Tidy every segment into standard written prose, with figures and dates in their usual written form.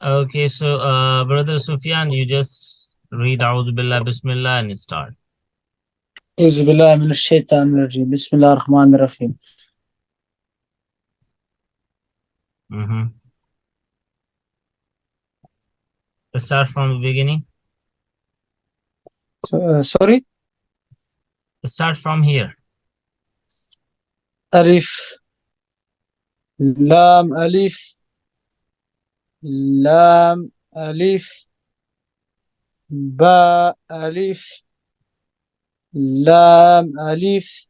Okay, so Brother Sufyan, you just read A'udhu Billah Bismillah and start. أعوذ بالله من الشيطان الرجيم بسم الله الرحمن الرحيم. Mm-hmm. Start from the beginning. Sorry. Start from here. ألف لام ألف لام ألف باء ألف لام ألف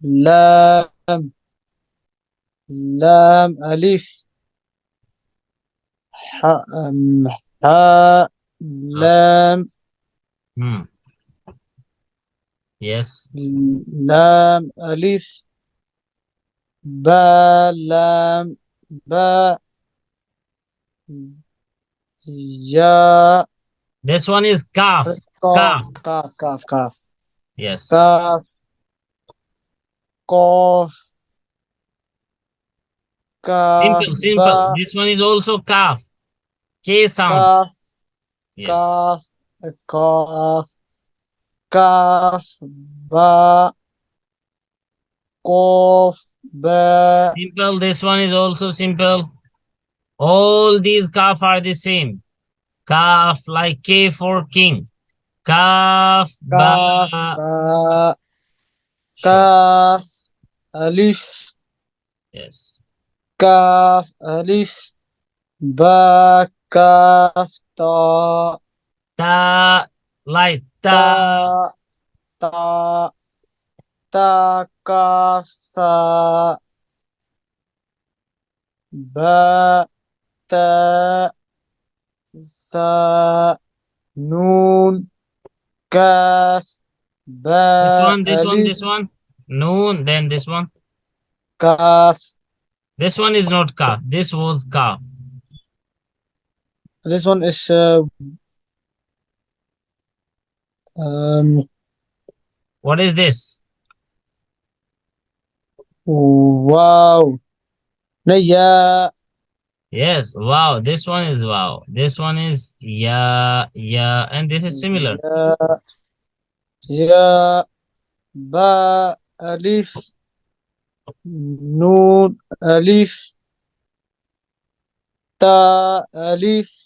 لام لام ألف حاء Uh, لام hmm. Yes. لام ألف باء لام باء ياء This one is kaf. قاف Kaf. قاف قاف قاف Yes. قاف قاف كاف Simple, simple. باء This one is also kaf. K sound. كاف Yes. كاف كاف كاف باء قاف باء. Simple. This one is also simple. All these kaf are the same. Kaf like K for king. Kaf ba. كاف باء Sure. كاف ألف Yes. كاف ألف باء كاف تاء Ta like ta. تاء تاء تاء كاف ثاء باء تاء ثاء نون كاف This باء one, this one, this ألف one. Noon, then this one. كاف. This one is not kaf. This was kaf. This one is um, What is this? wow. نيا Yes, wow. This one is wow. This one is yeah, yeah, and this is similar. يا يا باء ألف نون ألف تاء ألف.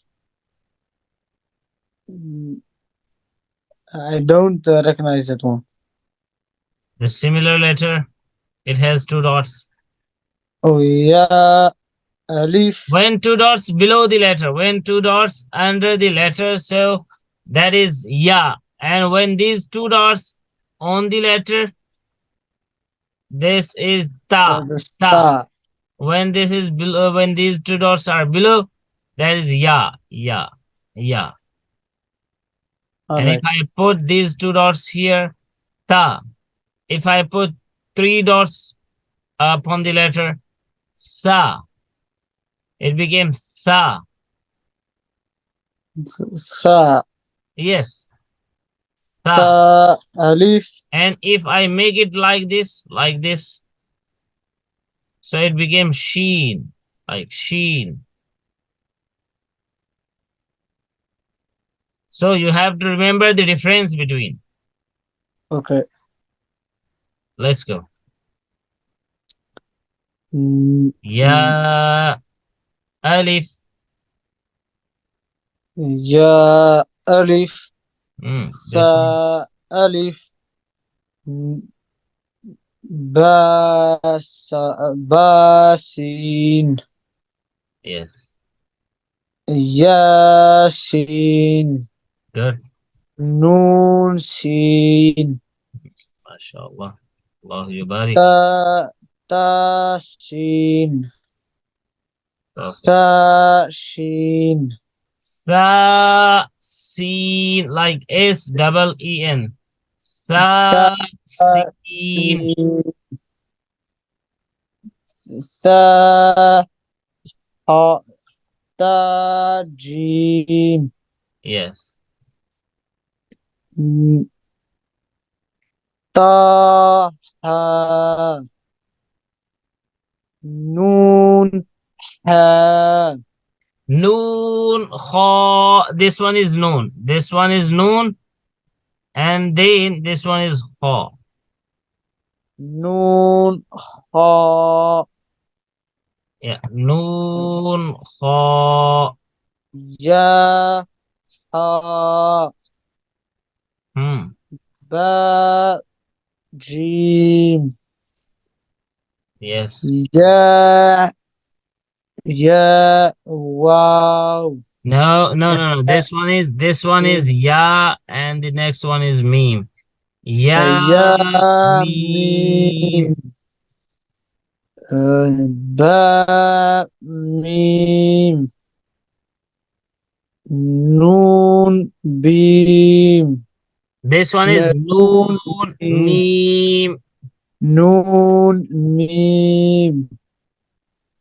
I don't recognize that one. The similar letter, it has two dots. Oh, يا ألف. When two dots below the letter, when two dots under the letter, so that is ya. And when these two dots on the letter, this is ta. This Ta. تا. When this is below, when these two dots are below, that is ya, ya, ya. All And if right. I put these two dots here, ta. If I put three dots upon the letter sa, it became sa. ثاء Yes, sa. تاء ألف. And if I make it like this, so it became sheen, like sheen. So you have to remember the difference between. Okay. Let's go. Mm, Ya alif. يا ألف This one. ثاء ألف باس باسين Yes. ياسين Good. نون سين MashaAllah. Allah yubarik. تا تاسين Perfect. ثاشين Sa seen like S-double-E-N. Sa ثاشين seen. ثا تاجين Yes. طه نون ها Noon, kha. This one is noon. This one is noon. And then this one is kha. Noon, ha, Yeah. Noon, kha. ya, ha, Hmm. ba, jim, Yes. ya, wow, No. This one is ya, and the next one is meme. Ya, ya, meme. mim, ba, mim, noon, beam, This one is noon, noon, beam, meme. noon, mim,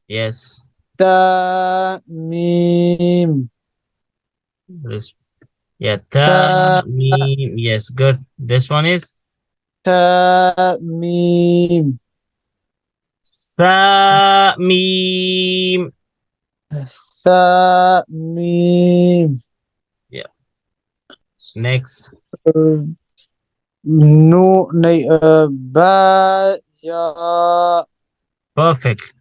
Yes. ta, mim, This, yeah, ta, ta, meme. Yes, good. This one is ta, mim, sa, meme. sa, mim, Yeah. Next. no, ba, ya, Perfect.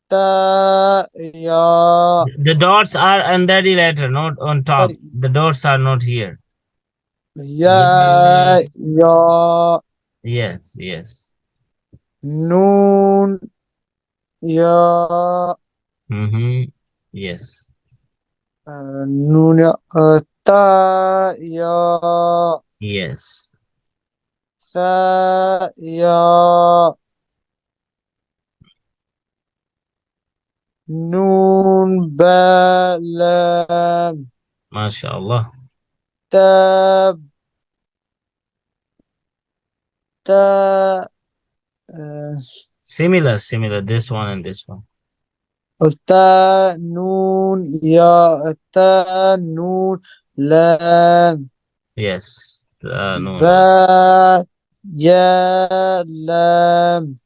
ta, ya, The dots are under the letter, not on top. The dots are not here. ya, Yeah. ya, Yes. noon, ya, Mm-hmm. Yes. noon, ta, ya, Yes. sa, ya, noon, ba, lam, MashaAllah. tab, ta, uh, Similar. This one and this one. ta, noon, ya, ta, noon, lam, Yes. No. ba, ya, lam,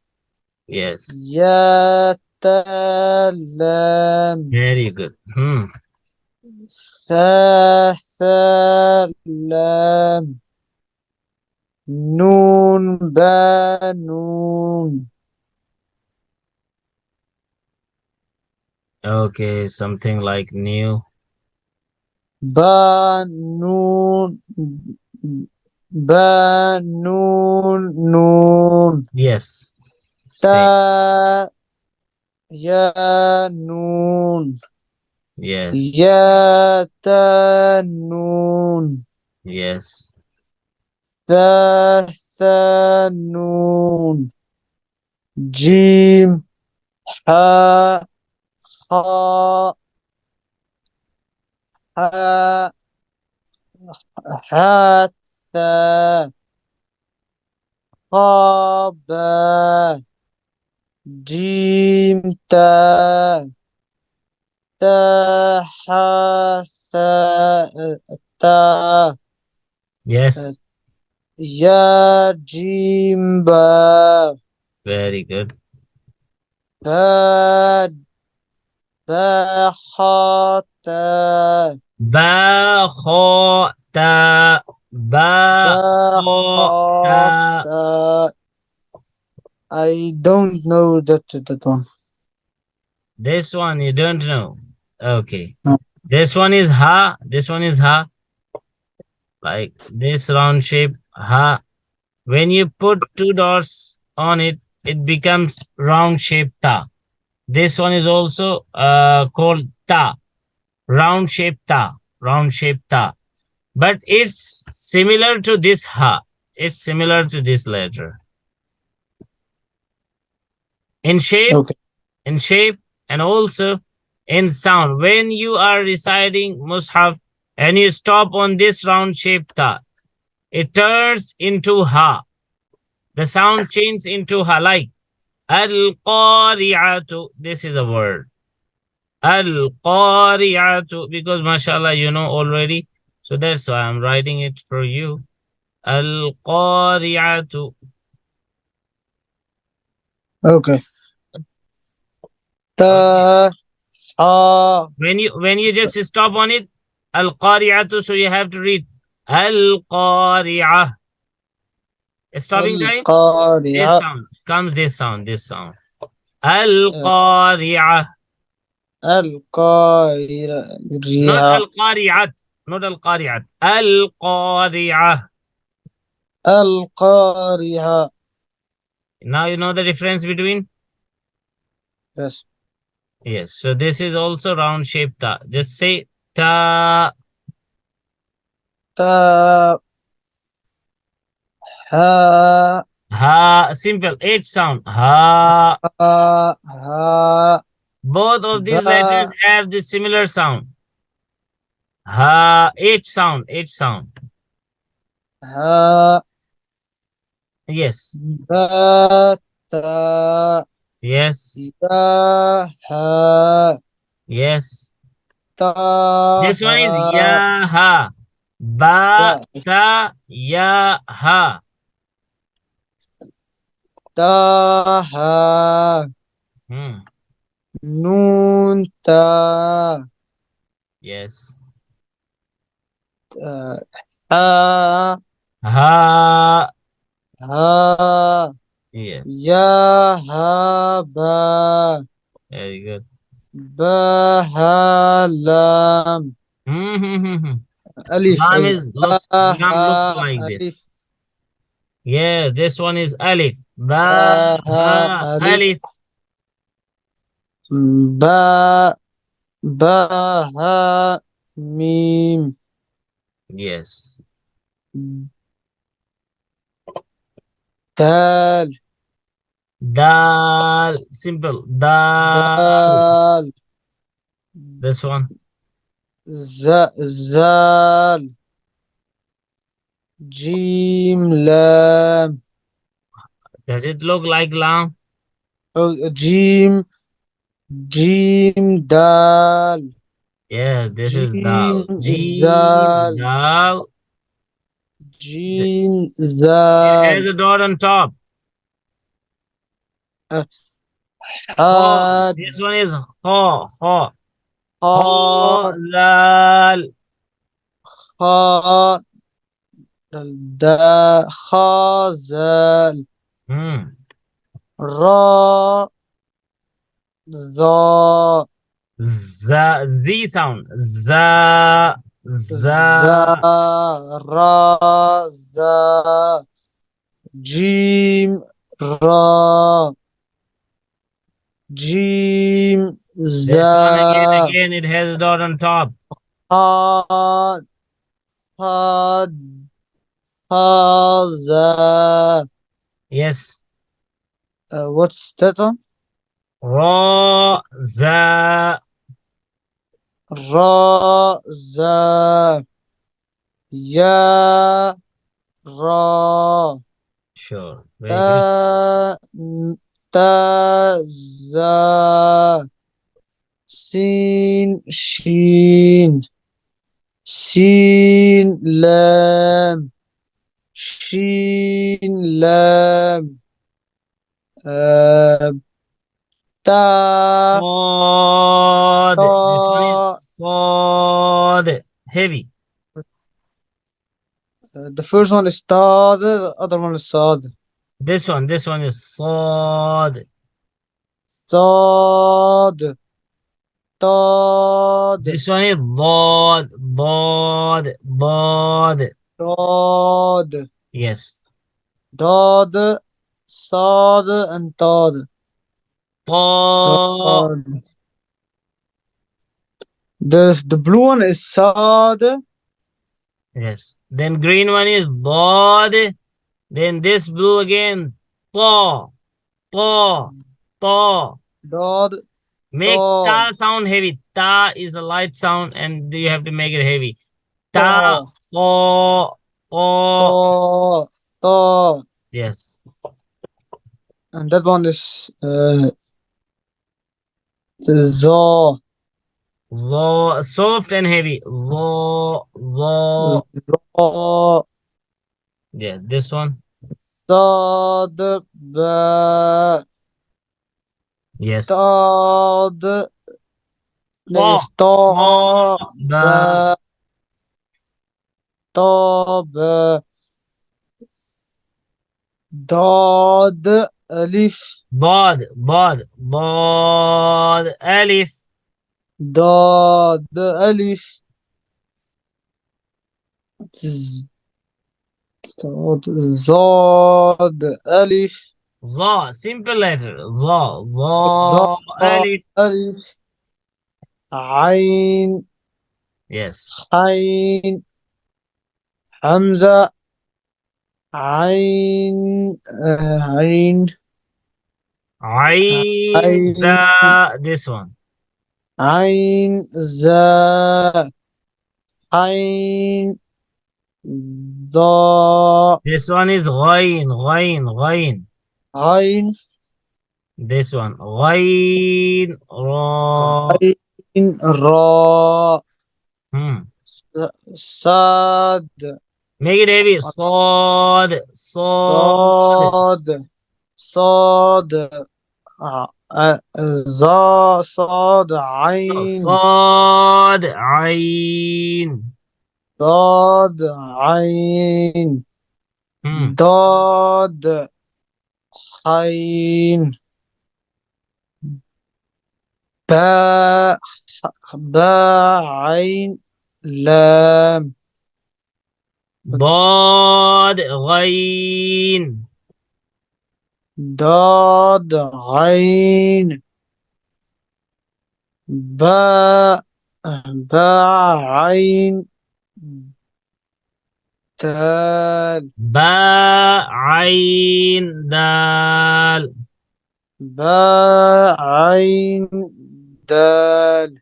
Yes. ya, ta, lam, Very good. Hmm. sa, sa, lam, noon, ba, noon, Okay. Something like new. ba, noon, ba, noon, noon, Yes. Same. ta, ya, noon, Yes. ya, ta, noon, Yes. ta, sa, noon, jim, ha, ha, ha, ha, ta, ha, ba, jim, ta, ta, ha, sa, ta, Yes. ya, jim, ba, Very good. ba, ba, ha, ta, Ba kho ta. Ba ba, kho ha, ta. ta. I don't know that one. This one you don't know. Okay. No. This one is ha. This one is ha. Like this round shape ha. When you put two dots on it, it becomes round shape ta. This one is also called ta. Round shape ta. Round shape ta. But it's similar to this ha. It's similar to this letter. In shape, Okay. and also in sound. When you are reciting Mus'haf and you stop on this round shape ta, it turns into ha. The sound changes into ha, like al-qari'atu. This is a word. Al-qari'atu, because mashallah, you know already. So that's why I'm writing it for you. Al-qari'atu. Okay. Okay. Ta, Ha. When you just stop on it, al-qari'atu, so you have to read al-qari'ah. Stopping time, this القارعة. sound comes, this sound. Al-qari'ah. Not القارعة. al-qari'at, not al-qari'at. Al-qari'ah. القارعة. Now you know the difference between? Yes. Yes. So this is also round shape ta. Just say ta. تا. ها. Ha. Simple. H sound. Ha. ها. ها. Both of these letters با. have the similar sound. Ha. H sound. H sound. ها. Yes. با. تا. Yes. يا. ها. Yes. تا. This one is ها. ya ha. Ba يا. ta ya ha. تا. ها. Hmm. نون. تا. Yes. ها. Ha. ها. Yes. يا. ها. با. Very good. با. ها. لام. Hmm. ألف Lam أي. is با. looks lam looks ها. like ألف. this. Yes, this one is alif. Ba با. ها. ha alif. ألف. با. با. ها. ميم. Yes. دال. Dal. Simple. Dal. دال. This one. زال. جيم. لام. Does it look like lam? جيم. جيم. دال. Yeah, this is جيم. dal. Jim, زال. dal. جيم. It has زال. a dot on top. Oh, حاد. this one is ho, ho. Ho, حاد. lal. خا. دا. خازال. Hmm. را. ظا. Z sound. Za, زا. za. را. زا. جيم. را. جيم. This one زا. again, it has a dot on top. حاد. حاد. حازا. Yes. What's that one? Ra, za. را. زا. يا. را. Sure. Very good. تا. تا. زا. سين. شين. سين. لام. شين. لام. آه. تا. Sod. This one is تا. sod. Heavy. The first one is تا, the other one is صاد. This one is sod. صاد. طاد. This one is ضاد. ضاد. ضاد. ضاد. Yes. ضاد. صاد and طاد. طا. ضاد. The blue one is صاد. Yes. Then green one is ضاد. Then this blue again. طا. طا. طا. ضاد. Make طا. ta sound heavy. Ta is a light sound and you have to make it heavy. Ta. طا. طا. طا. طا. طا. Yes. And that one is ظا. Soft and heavy. Zo. ظا. Yeah, this one. صاد. با. Yes. ضاد. طا طا با طاب ضاد ألف ضاد ألف ضاد ألف ز- ضاد ألف ظا simple letter ظا ضاد ألف ألف عين yes عين حمزة عين عين عين عين ذا this one عين زاء عين ضاء this one is غين عين this one غين را عين راء hmm. صاد make it heavy صاد صاد صاد صاد عين صاد عين ضاد عين hmm. ضاد عين باء باء عين لام ضاد غين ضاد عين باء باء عين دال باء عين دال باء عين دال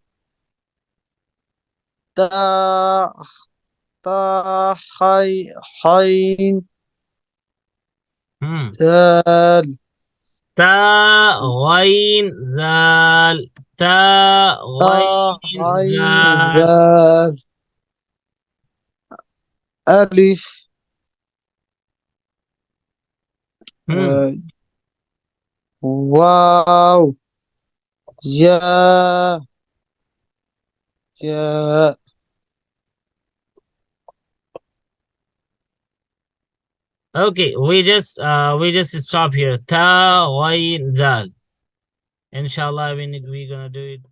تاء تاء حين hmm. دال تاء غين ذال تاء تاء غين عين ذال زال ألف hmm. واو يا يا Okay, we just stop here. Ta, ghain, zal. Inshallah, we're gonna do it